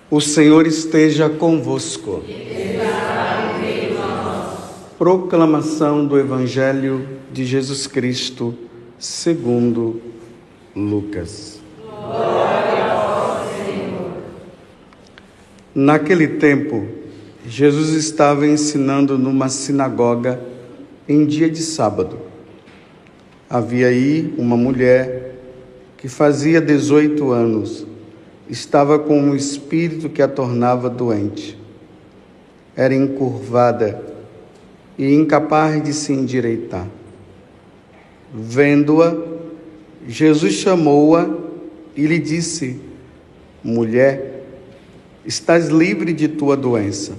O Senhor esteja convosco. Proclamação do Evangelho de Jesus Cristo, segundo Lucas. Glória ao Senhor. Naquele tempo, Jesus estava ensinando numa sinagoga em dia de sábado. Havia aí uma mulher que fazia 18 anos, estava com um espírito que a tornava doente. Era encurvada e incapaz de se endireitar. Vendo-a, Jesus chamou-a e lhe disse: Mulher, estás livre de tua doença.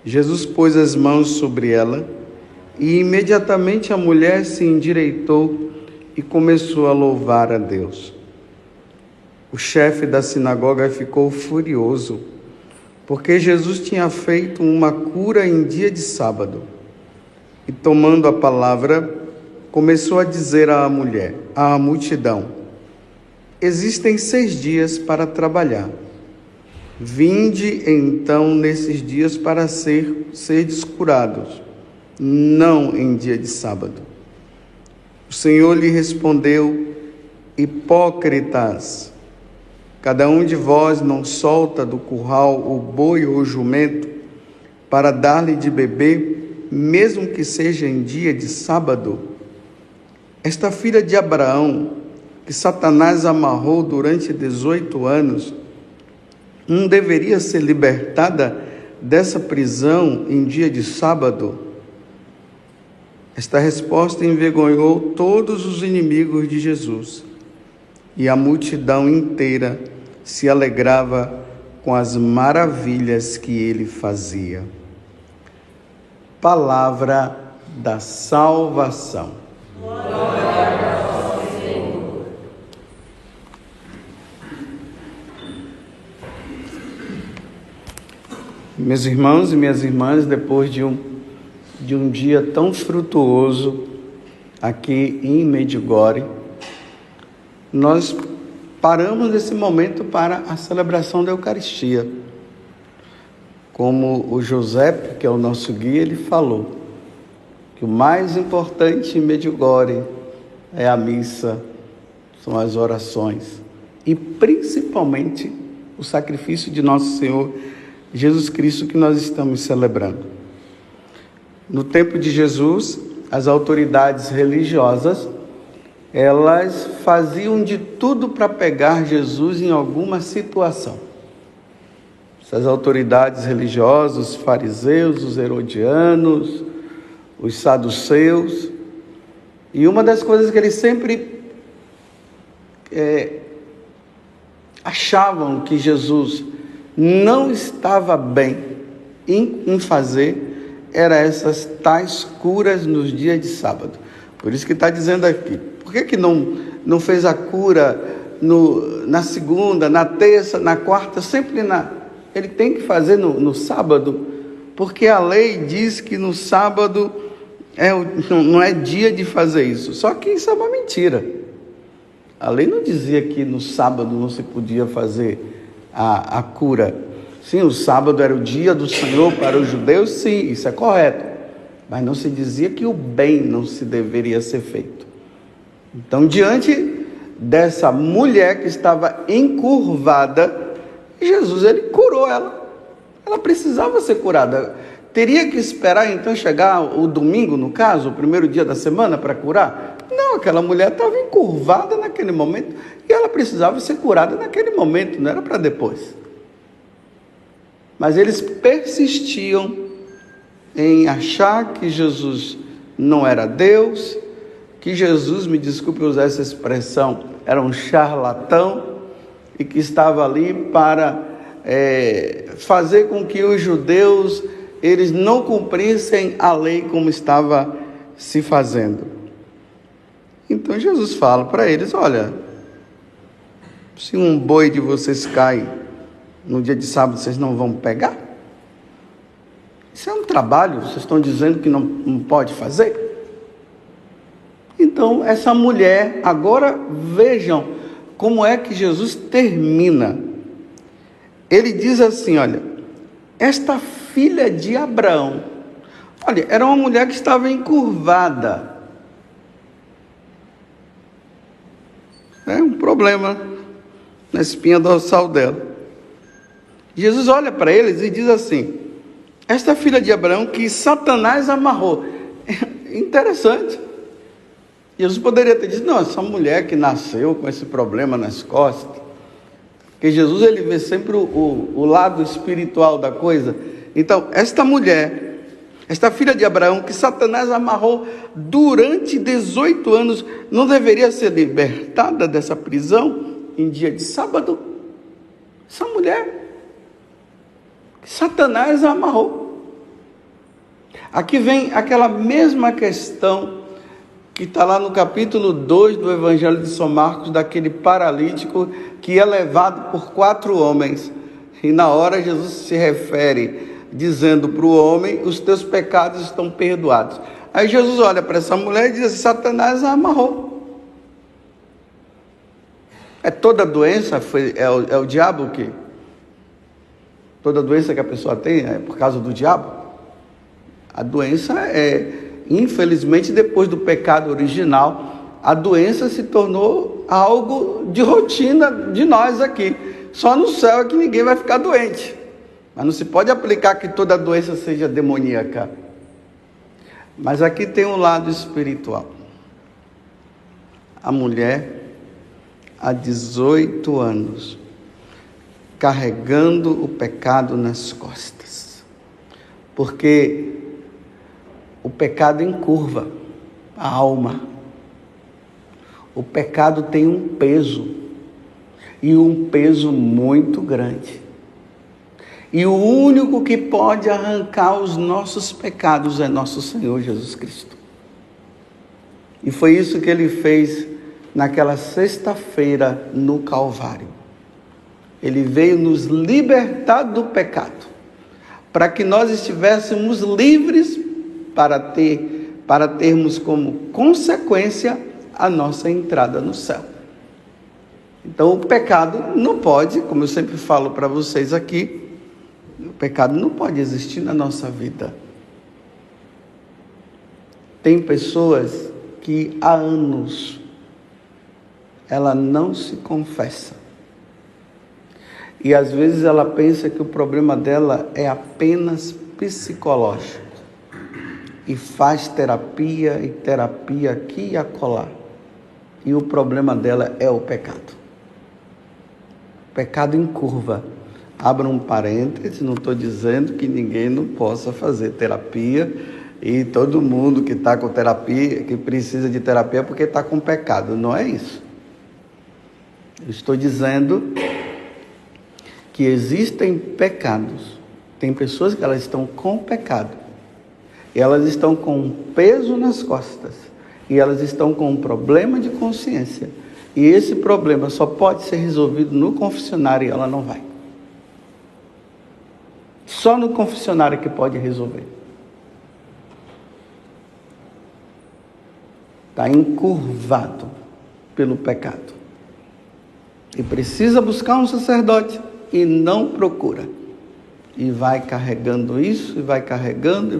Jesus pôs as mãos sobre ela e imediatamente a mulher se endireitou e começou a louvar a Deus. O chefe da sinagoga ficou furioso, porque Jesus tinha feito uma cura em dia de sábado. E tomando a palavra, começou a dizer à mulher, à multidão: Existem 6 dias para trabalhar. Vinde então nesses dias para serdes curados, não em dia de sábado. O Senhor lhe respondeu: Hipócritas! Cada um de vós não solta do curral o boi ou o jumento para dar-lhe de beber, mesmo que seja em dia de sábado? Esta filha de Abraão, que Satanás amarrou durante 18 anos, não deveria ser libertada dessa prisão em dia de sábado? Esta resposta envergonhou todos os inimigos de Jesus, e a multidão inteira se alegrava com as maravilhas que ele fazia. Palavra da salvação. Glória ao Senhor. Meus irmãos e minhas irmãs, depois de um dia tão frutuoso aqui em Medjugorje, nós paramos nesse momento para a celebração da Eucaristia. Como o José, que é o nosso guia, ele falou que o mais importante em Medjugorje é a missa, são as orações e principalmente o sacrifício de nosso Senhor Jesus Cristo que nós estamos celebrando. No tempo de Jesus, as autoridades religiosas, elas faziam de tudo para pegar Jesus em alguma situação. Essas autoridades religiosas, os fariseus, os herodianos, os saduceus. E uma das coisas que eles sempre achavam que Jesus não estava bem em fazer, era essas tais curas nos dias de sábado. Por isso que está dizendo aqui, por que não fez a cura na segunda, na terça, na quarta, sempre ele tem que fazer no sábado, porque a lei diz que no sábado não é dia de fazer isso. Só que isso é uma mentira. A lei não dizia que no sábado não se podia fazer a cura. Sim, o sábado era o dia do Senhor para os judeus, sim, isso é correto. Mas não se dizia que o bem não se deveria ser feito. Então, diante dessa mulher que estava encurvada, Jesus, ele curou ela. Ela precisava ser curada. Teria que esperar, então, chegar o domingo, no caso, o primeiro dia da semana, para curar? Não, aquela mulher estava encurvada naquele momento e ela precisava ser curada naquele momento, não era para depois. Mas eles persistiam em achar que Jesus não era Deus, que Jesus, me desculpe usar essa expressão, era um charlatão e que estava ali para fazer com que os judeus eles não cumprissem a lei como estava se fazendo. Então Jesus fala para eles: olha, se um boi de vocês cai no dia de sábado, vocês não vão pegar? Isso é um trabalho, vocês estão dizendo que não pode fazer? Então, essa mulher, agora vejam como é que Jesus termina. ele diz assim, olha, esta filha de Abraão, olha, era uma mulher que estava encurvada. É um problema na espinha dorsal dela. Jesus olha para eles e diz assim, esta filha de Abraão que Satanás amarrou. Interessante. Jesus poderia ter dito, não, essa mulher que nasceu com esse problema nas costas. Porque Jesus, ele vê sempre o lado espiritual da coisa. Então, esta mulher, esta filha de Abraão que Satanás amarrou durante 18 anos, não deveria ser libertada dessa prisão em dia de sábado? Essa mulher que Satanás a amarrou. Aqui vem aquela mesma questão que está lá no capítulo 2 do Evangelho de São Marcos, daquele paralítico que é levado por 4 homens. E na hora Jesus se refere, dizendo para o homem, os teus pecados estão perdoados. Aí Jesus olha para essa mulher e diz assim, Satanás a amarrou. Toda doença é o diabo que... Toda doença que a pessoa tem é por causa do diabo? A doença infelizmente, depois do pecado original, a doença se tornou algo de rotina de nós aqui. Só no céu é que ninguém vai ficar doente. Mas não se pode aplicar que toda doença seja demoníaca. Mas aqui tem um lado espiritual. A mulher, há 18 anos, carregando o pecado nas costas. Porque o pecado encurva a alma. O pecado tem um peso, e um peso muito grande. E o único que pode arrancar os nossos pecados é nosso Senhor Jesus Cristo. E foi isso que ele fez naquela sexta-feira no Calvário. Ele veio nos libertar do pecado, para que nós estivéssemos livres para termos como consequência a nossa entrada no céu. Então o pecado não pode, como eu sempre falo para vocês aqui, o pecado não pode existir na nossa vida. Tem pessoas que há anos ela não se confessa. E às vezes ela pensa que o problema dela é apenas psicológico. E faz terapia aqui e acolá. E o problema dela é o pecado. Pecado encurva. Abra um parêntese, não estou dizendo que ninguém não possa fazer terapia. E todo mundo que está com terapia, que precisa de terapia, porque está com pecado. Não é isso. Eu estou dizendo que existem pecados. Tem pessoas que elas estão com pecado. E elas estão com um peso nas costas. E elas estão com um problema de consciência. E esse problema só pode ser resolvido no confessionário e ela não vai. Só no confessionário que pode resolver. Está encurvado pelo pecado. E precisa buscar um sacerdote e não procura. E vai carregando isso, e vai carregando,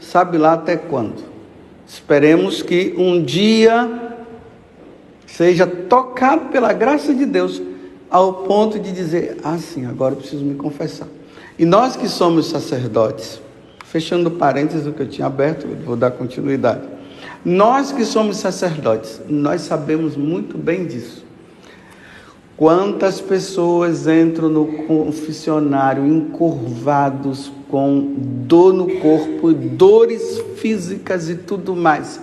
sabe lá até quando. Esperemos que um dia seja tocado pela graça de Deus, ao ponto de dizer, sim, agora eu preciso me confessar. E nós que somos sacerdotes, fechando parênteses do que eu tinha aberto, eu vou dar continuidade. Nós que somos sacerdotes, nós sabemos muito bem disso. Quantas pessoas entram no confessionário encurvados, com dor no corpo, dores físicas e tudo mais.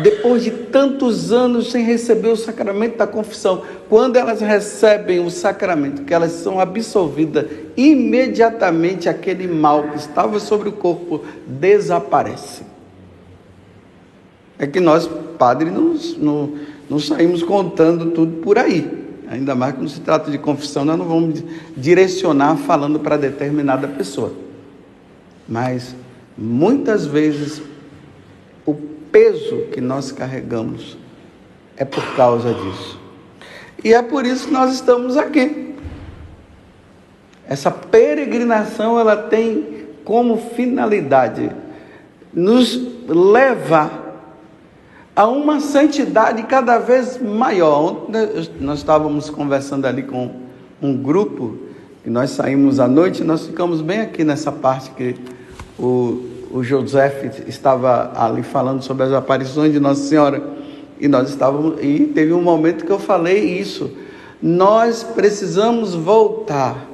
Depois de tantos anos sem receber o sacramento da confissão, quando elas recebem o sacramento, que elas são absolvidas, imediatamente aquele mal que estava sobre o corpo desaparece. É que nós, padres, não saímos contando tudo por aí. Ainda mais quando se trata de confissão, nós não vamos direcionar falando para determinada pessoa. Mas, muitas vezes, o peso que nós carregamos é por causa disso. E é por isso que nós estamos aqui. Essa peregrinação, ela tem como finalidade nos levar a uma santidade cada vez maior. Ontem nós estávamos conversando ali com um grupo, e nós saímos à noite, nós ficamos bem aqui nessa parte que o José estava ali falando sobre as aparições de Nossa Senhora, e teve um momento que eu falei isso. Nós precisamos voltar.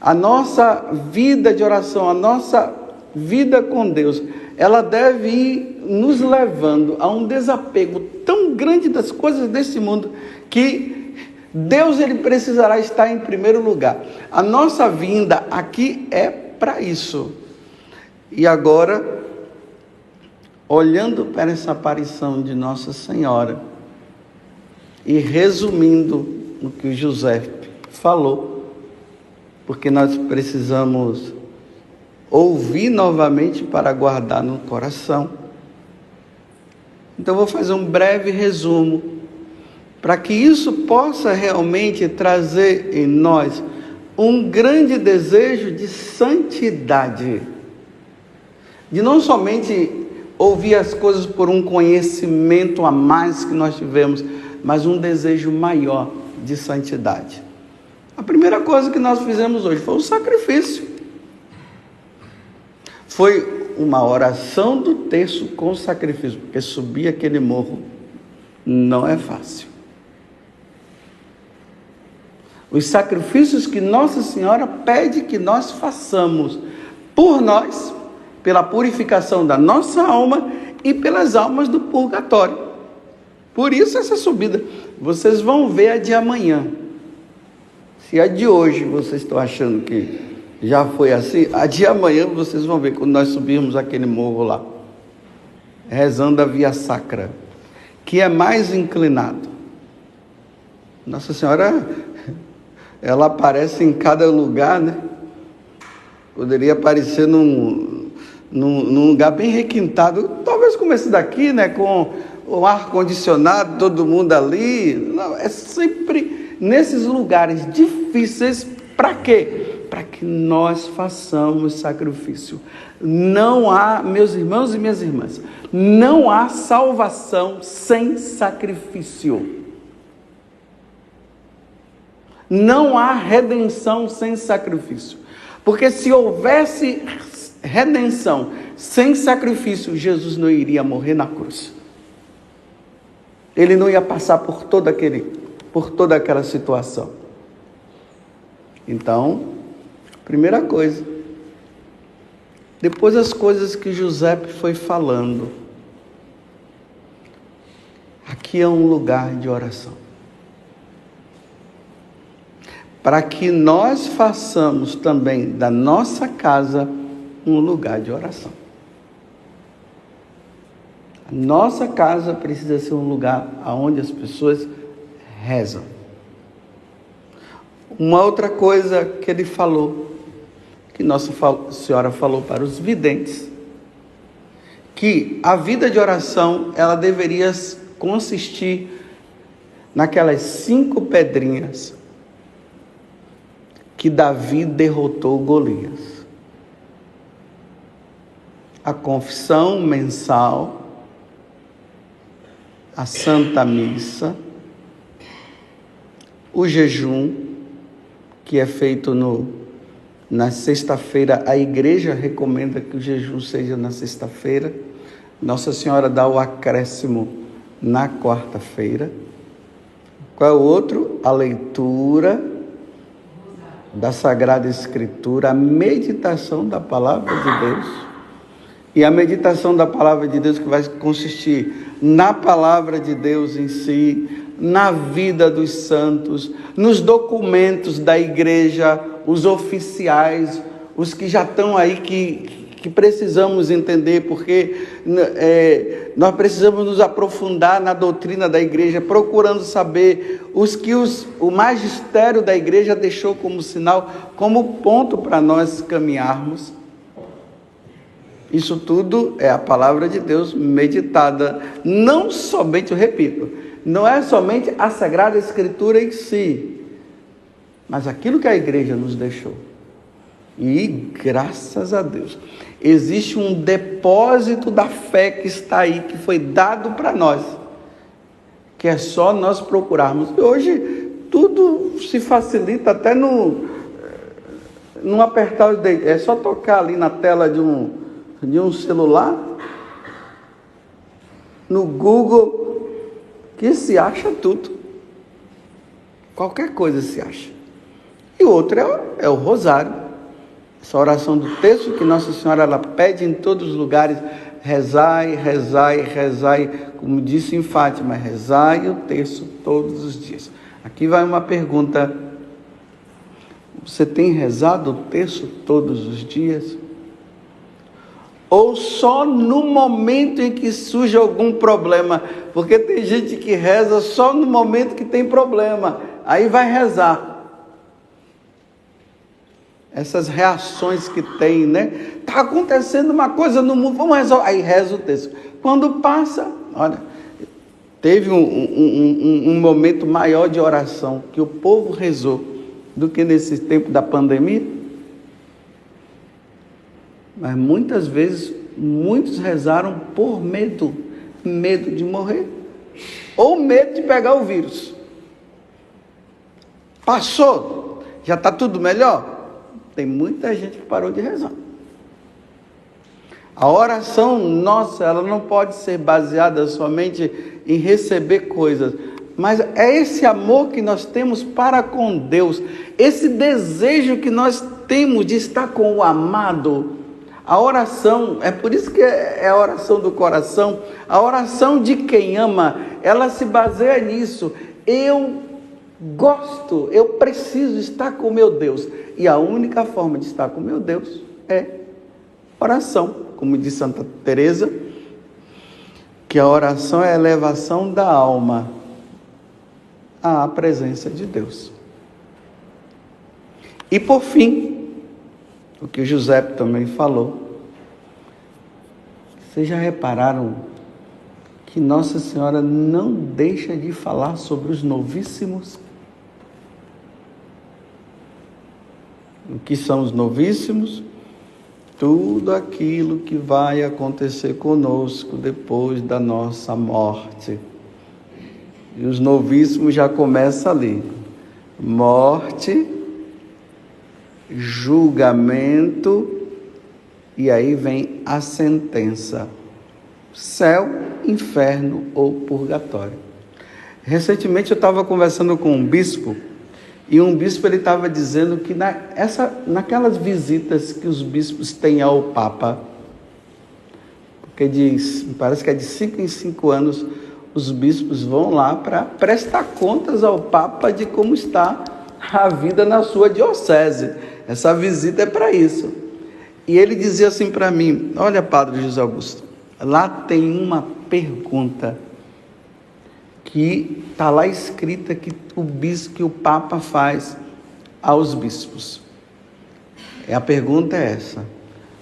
A nossa vida de oração, a nossa vida com Deus, ela deve ir nos levando a um desapego tão grande das coisas desse mundo, que Deus, ele precisará estar em primeiro lugar. A nossa vinda aqui é para isso. E agora, olhando para essa aparição de Nossa Senhora e resumindo o que o José falou, porque nós precisamos ouvir novamente para guardar no coração. Então, vou fazer um breve resumo, para que isso possa realmente trazer em nós um grande desejo de santidade, de não somente ouvir as coisas por um conhecimento a mais que nós tivemos, mas um desejo maior de santidade. A primeira coisa que nós fizemos hoje foi o sacrifício. Foi uma oração do terço com sacrifício, porque subir aquele morro não é fácil. Os sacrifícios que Nossa Senhora pede que nós façamos por nós, pela purificação da nossa alma e pelas almas do purgatório. Por isso essa subida. Vocês vão ver a de amanhã. Se a de hoje vocês estão achando que já foi assim, a de amanhã vocês vão ver quando nós subirmos aquele morro lá, rezando a Via Sacra, que é mais inclinado. Nossa Senhora, ela aparece em cada lugar, né? Poderia aparecer num lugar bem requintado, talvez como esse daqui, né? Com o ar-condicionado, todo mundo ali. Não, é sempre nesses lugares difíceis. Para quê? Para que nós façamos sacrifício. Não há, meus irmãos e minhas irmãs, não há salvação sem sacrifício. Não há redenção sem sacrifício. Porque se houvesse redenção sem sacrifício, Jesus não iria morrer na cruz. Ele não ia passar por toda aquela situação. Então, primeira coisa, depois as coisas que José foi falando, aqui é um lugar de oração. Para que nós façamos também da nossa casa um lugar de oração. A nossa casa precisa ser um lugar onde as pessoas rezam. Uma outra coisa que ele falou, que Nossa Senhora falou para os videntes, que a vida de oração, ela deveria consistir naquelas 5 pedrinhas que Davi derrotou Golias. A confissão mensal, a Santa Missa, o jejum, que é feito na sexta-feira. A igreja recomenda que o jejum seja na sexta-feira. Nossa Senhora dá o acréscimo na quarta-feira. Qual é o outro? A leitura da Sagrada Escritura, a meditação da Palavra de Deus. E a meditação da Palavra de Deus que vai consistir na Palavra de Deus em si, na vida dos santos, nos documentos da igreja, os oficiais, os que já estão aí, que precisamos entender, porque nós precisamos nos aprofundar na doutrina da igreja, procurando saber os que o magistério da igreja deixou como sinal, como ponto para nós caminharmos. Isso tudo é a palavra de Deus meditada, não somente, eu repito, não é somente a Sagrada Escritura em si, mas aquilo que a igreja nos deixou. E graças a Deus, existe um depósito da fé que está aí, que foi dado para nós, que é só nós procurarmos. E hoje tudo se facilita até no apertar o dedo. É só tocar ali na tela de um celular, no Google, que se acha tudo. Qualquer coisa se acha. E outro é o rosário. Essa oração do terço que Nossa Senhora ela pede em todos os lugares: rezai, rezai, rezai, como disse em Fátima, rezai o terço todos os dias. Aqui vai uma pergunta: você tem rezado o terço todos os dias? Ou só no momento em que surge algum problema? Porque tem gente que reza só no momento que tem problema, aí vai rezar. Essas reações que tem, né? Está acontecendo uma coisa no mundo, vamos resolver. Aí reza o texto. Quando passa, olha, teve um momento maior de oração que o povo rezou do que nesse tempo da pandemia. Mas muitas vezes, muitos rezaram por medo de morrer, ou medo de pegar o vírus. Passou, já está tudo melhor? Tem muita gente que parou de rezar. A oração nossa, ela não pode ser baseada somente em receber coisas, mas é esse amor que nós temos para com Deus, esse desejo que nós temos de estar com o amado. A oração, é por isso que é a oração do coração, a oração de quem ama, ela se baseia nisso. Eu gosto, eu preciso estar com meu Deus. E a única forma de estar com meu Deus é oração. Como diz Santa Teresa, que a oração é a elevação da alma à presença de Deus. E por fim, o que o José também falou, vocês já repararam que Nossa Senhora não deixa de falar sobre os novíssimos? O que são os novíssimos? Tudo aquilo que vai acontecer conosco depois da nossa morte. E os novíssimos já começam ali: morte, julgamento, e aí vem a sentença: céu, inferno ou purgatório. Recentemente eu estava conversando com um bispo, e um bispo ele estava dizendo que naquelas visitas que os bispos têm ao Papa, porque parece que é de 5 em 5 anos, os bispos vão lá para prestar contas ao Papa de como está a vida na sua diocese. Essa visita é para isso. E ele dizia assim para mim: olha, Padre José Augusto, lá tem uma pergunta que está lá escrita que o Papa faz aos bispos. A pergunta é essa: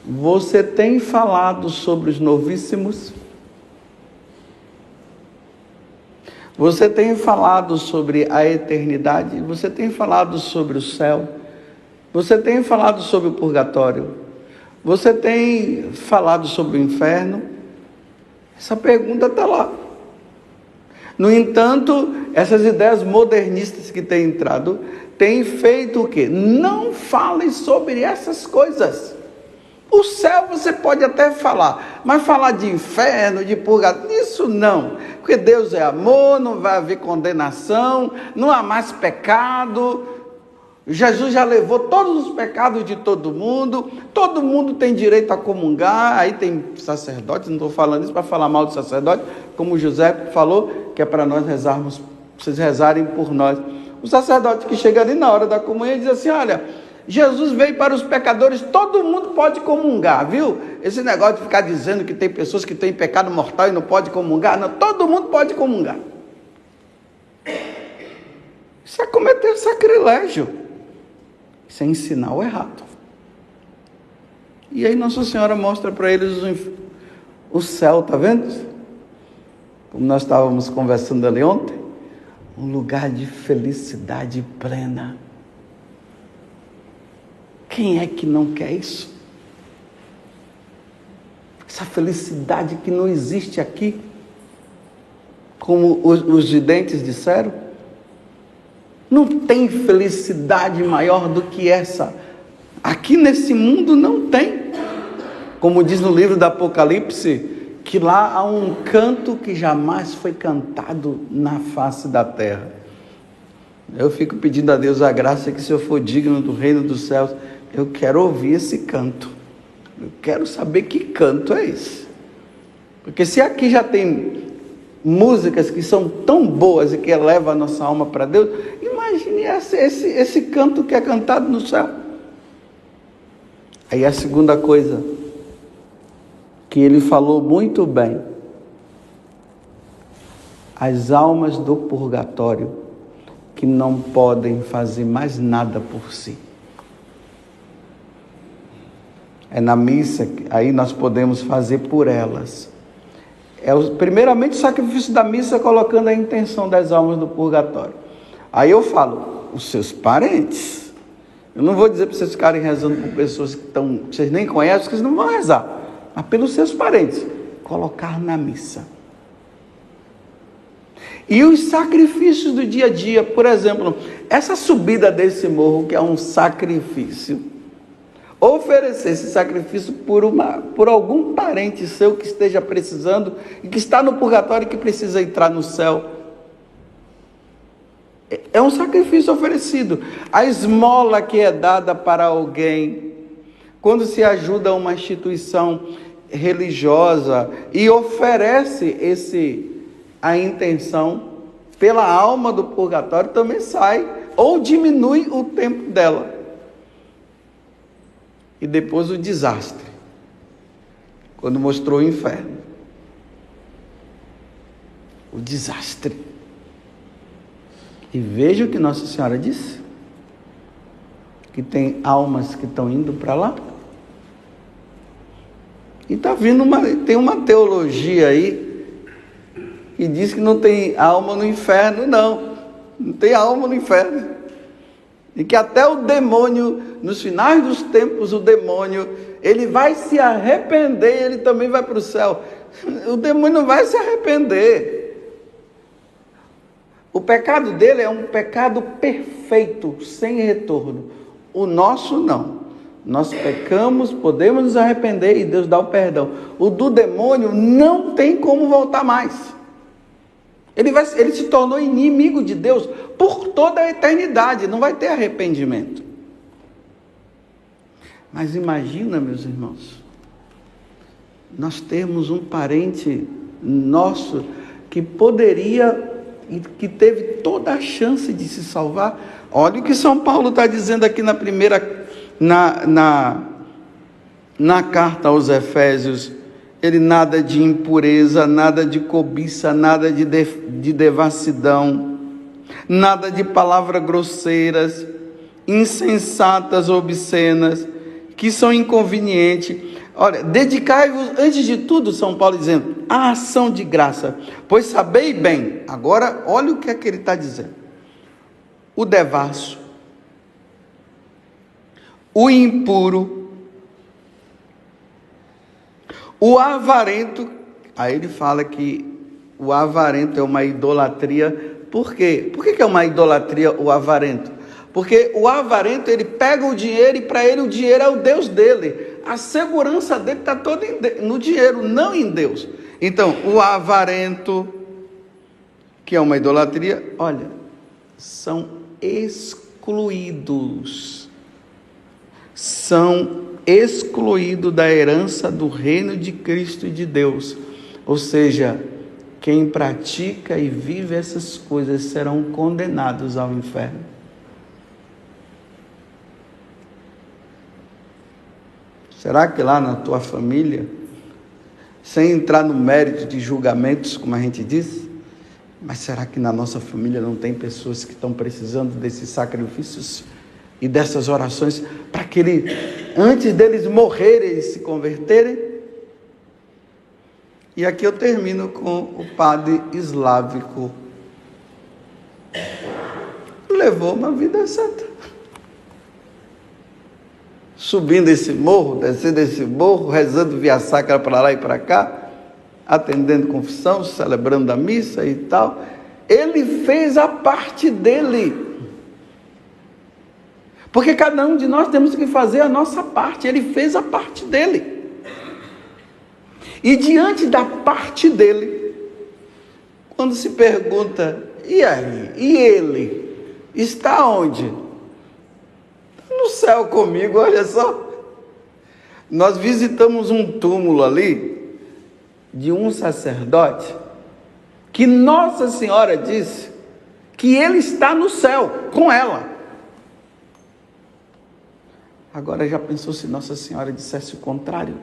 você tem falado sobre os novíssimos? Você tem falado sobre a eternidade? Você tem falado sobre o céu? Você tem falado sobre o purgatório? Você tem falado sobre o inferno? Essa pergunta está lá. No entanto, essas ideias modernistas que têm entrado, têm feito o quê? Não falem sobre essas coisas. O céu você pode até falar, mas falar de inferno, de purgatório, isso não. Porque Deus é amor, não vai haver condenação, não há mais pecado. Jesus já levou todos os pecados de todo mundo tem direito a comungar. Aí tem sacerdotes, não estou falando isso para falar mal do sacerdote, como o José falou, que é para nós rezarmos, vocês rezarem por nós. O sacerdote que chega ali na hora da comunhão e diz assim: olha, Jesus veio para os pecadores, todo mundo pode comungar, viu? Esse negócio de ficar dizendo que tem pessoas que têm pecado mortal e não pode comungar, não, todo mundo pode comungar. Isso é cometer sacrilégio. Isso é ensinar o errado. E aí Nossa Senhora mostra para eles o céu, tá vendo? Como nós estávamos conversando ali ontem, um lugar de felicidade plena. Quem é que não quer isso? Essa felicidade que não existe aqui, como os videntes disseram. Não tem felicidade maior do que essa. Aqui nesse mundo não tem. Como diz no livro do Apocalipse, que lá há um canto que jamais foi cantado na face da terra. Eu fico pedindo a Deus a graça que, se eu for digno do reino dos céus, eu quero ouvir esse canto. Eu quero saber que canto é esse. Porque se aqui já tem músicas que são tão boas e que elevam a nossa alma para Deus, imagine esse canto que é cantado no céu. Aí a segunda coisa, que ele falou muito bem: as almas do purgatório, que não podem fazer mais nada por si. É na missa que aí nós podemos fazer por elas. Primeiramente o sacrifício da missa, colocando a intenção das almas do purgatório. Aí eu falo, os seus parentes. Eu não vou dizer para vocês ficarem rezando por pessoas que vocês nem conhecem, que vocês não vão rezar. Mas pelos seus parentes, colocar na missa. E os sacrifícios do dia a dia, por exemplo, essa subida desse morro, que é um sacrifício, oferecer esse sacrifício por algum parente seu que esteja precisando e que está no purgatório e que precisa entrar no céu. É um sacrifício oferecido. A esmola que é dada para alguém, quando se ajuda uma instituição religiosa e oferece a intenção pela alma do purgatório, também sai ou diminui o tempo dela. E depois o desastre, quando mostrou o inferno. O desastre. E veja o que Nossa Senhora disse, que tem almas que estão indo para lá. E está vindo tem uma teologia aí que diz que não tem alma no inferno. Não tem alma no inferno. E que até o demônio, nos finais dos tempos, o demônio, ele vai se arrepender, ele também vai para o céu. O demônio não vai se arrepender. O pecado dele é um pecado perfeito, sem retorno. O nosso não. Nós pecamos, podemos nos arrepender e Deus dá o perdão. O do demônio não tem como voltar mais. Ele se tornou inimigo de Deus por toda a eternidade, não vai ter arrependimento. Mas imagina, meus irmãos, nós temos um parente nosso que poderia e que teve toda a chance de se salvar. Olha o que São Paulo está dizendo aqui na carta aos Efésios. Ele: nada de impureza, nada de cobiça, nada de devassidão, nada de palavras grosseiras, insensatas, obscenas, que são inconvenientes. Olha, dedicai-vos, antes de tudo, São Paulo dizendo, à ação de graça, pois sabei bem. Agora, olha o que é que ele está dizendo: o devasso, o impuro, o avarento. Aí ele fala que o avarento é uma idolatria. Por quê? Por que é uma idolatria o avarento? Porque o avarento, ele pega o dinheiro e para ele o dinheiro é o Deus dele. A segurança dele está toda no dinheiro, não em Deus. Então, o avarento, que é uma idolatria, olha, são excluídos. São excluídos da herança do reino de Cristo e de Deus. Ou seja, quem pratica e vive essas coisas serão condenados ao inferno. Será que lá na tua família, sem entrar no mérito de julgamentos, como a gente diz, mas será que na nossa família não tem pessoas que estão precisando desses sacrifícios e dessas orações para que antes deles morrerem, eles se converterem? E aqui eu termino com o padre Slávico. Levou uma vida santa. subindo esse morro, descendo esse morro, rezando via sacra para lá e para cá, atendendo confissão, celebrando a missa e tal. Ele fez a parte dele. Porque cada um de nós temos que fazer a nossa parte. Ele fez a parte dele. E diante da parte dele, quando se pergunta, e aí? E ele? Está onde? No céu comigo, olha só. Nós visitamos um túmulo ali, de um sacerdote, que Nossa Senhora disse que ele está no céu com ela. Agora já pensou se Nossa Senhora dissesse o contrário?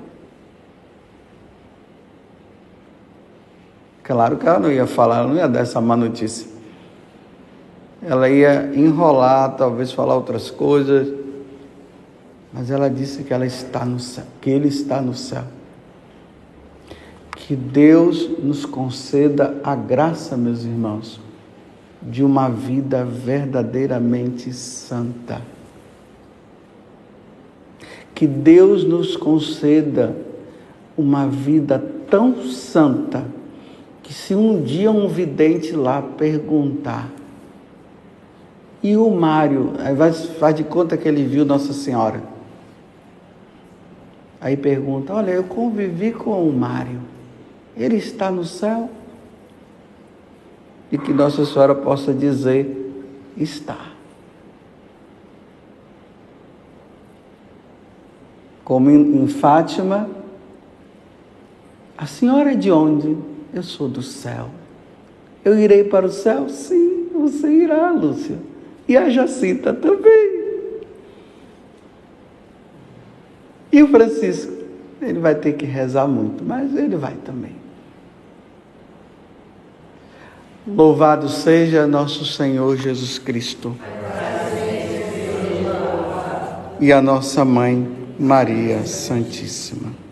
Claro que ela não ia falar, ela não ia dar essa má notícia. Ela ia enrolar, talvez falar outras coisas, mas ela disse que ela está no céu, que ele está no céu. Que Deus nos conceda a graça, meus irmãos, de uma vida verdadeiramente santa. Que Deus nos conceda uma vida tão santa, que se um dia um vidente lá perguntar, e o Mário, aí faz de conta que ele viu Nossa Senhora. Aí pergunta, olha, eu convivi com o Mário, ele está no céu? E que Nossa Senhora possa dizer, está. Como em Fátima, a senhora é de onde? Eu sou do céu. Eu irei para o céu? Sim, você irá, Lúcia. E a Jacinta também. E o Francisco? Ele vai ter que rezar muito, mas ele vai também. Louvado seja nosso Senhor Jesus Cristo. E a nossa Mãe, Maria Santíssima.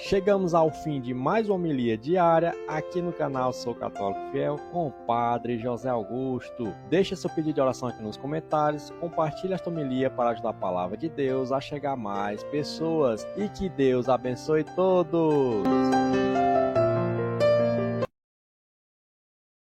Chegamos ao fim de mais uma homilia diária aqui no canal Sou Católico Fiel com o Padre José Augusto. Deixe seu pedido de oração aqui nos comentários, compartilhe esta homilia para ajudar a palavra de Deus a chegar a mais pessoas e que Deus abençoe todos.